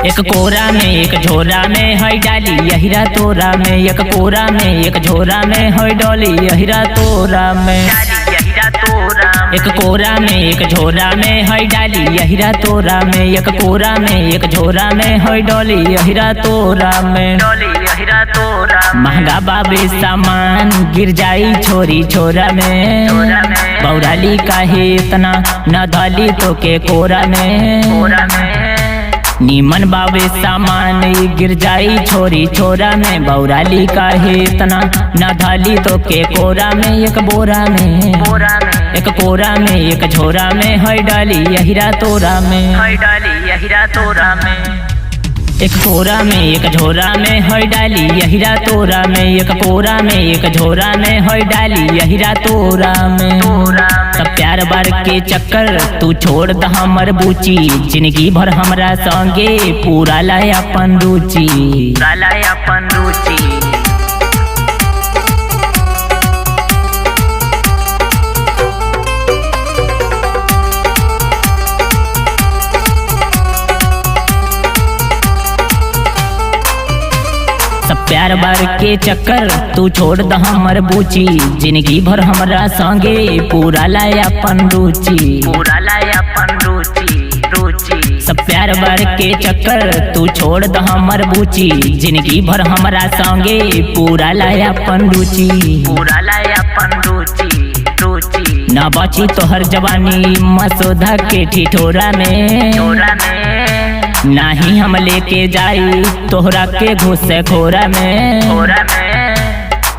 एक कोरा में एक झोरा में है डाली यहिरा तोरा में, एक कोरा में एक झोरा में है डोली यहिरा तोरा में। एक कोरा में एक झोरा में है डाली यहिरा तोरा में, एक कोरा में एक झोरा में है डोली यहिरा तोरा में। महंगा बाबे सामान गिर जाई छोरी छोरा में, बौराली काहे इतना न धाली तो के कोरा में। नीमन बाबे सामान गिर जाई छोरी छोरा में, बौराली काहे इतना न धाली तो के कोरा में। एक बोरा में एक कोरा में एक झोरा में है डाली यहिरा तोरा में, एक कोरा में एक झोरा में है डाली यहिरा तोरा में, एक कोरा में एक झोरा में है डाली यहिरा तोरा में। सब प्यार बार के चक्कर तू छोड़ द हमर बूची, जिंदगी भर हमरा संगे पूरा लाए अपन रुचि। सब प्यार बार के चक्कर तू छोड़ द हमर बूची, जिंदगी भर हमरा संगे पूरा लाए अपन रुचि। सब प्यार बार के चक्कर तू छोड़ द हमर बूची, जिंदगी भर हमरा संगे पूरा लाए अपन रुचि। न बची तोहर जवानी मसोधा के ठिठोरा में, नाही हम लेके जाई तोहरा के घुसे खोरा में।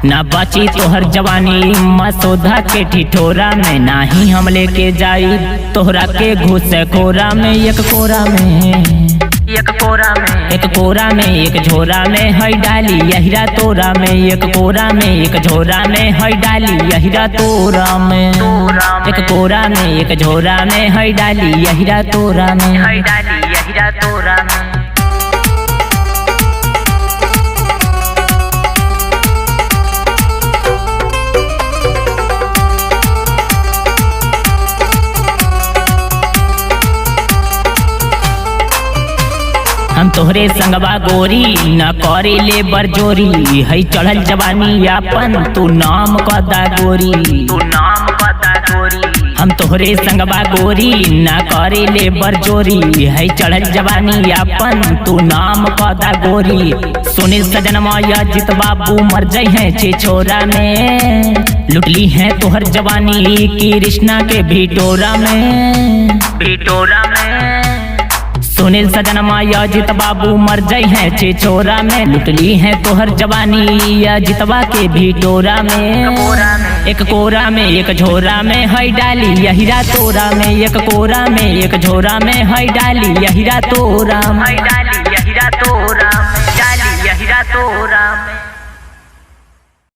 ना बची तोहर जवानी मसोधा के ठिठोरा में, नाही हम लेके जाई तोहरा के घुसे खोरा में। एक कोरा में एक झोरा में है डाली यहिरा तोरा में, एक कोरा में एक झोरा में है डाली यहिरा तोरा में। एक कोरा में एक झोरा में है डाली यहिरा तोरा में। हम तोहरे संगवा गोरी न करे ले बरजोरी, है चढ़ल जवानी अपन तू नाम कदा गोरी। हम तोहरे संगवा गोरी न करे ले बरजोरी, है चढ़ल जवानी अपन तू नाम कदा गोरी। सुनील सजनवा अजित बाबू मर जाए हैं छे छोरा में, लुटली है तोहर जवानी की कृष्णा के भिटोरा में। सुनील सजनवा अजित बाबू मर जाए हैं छे छोरा में, लुटली है तोहर जवानी अजितवा के भिटोरा में। एक कोरा में एक झोरा में है डाली यहिरा तोरा में, एक कोरा में एक झोरा में है डाली यहिरा तोरा में।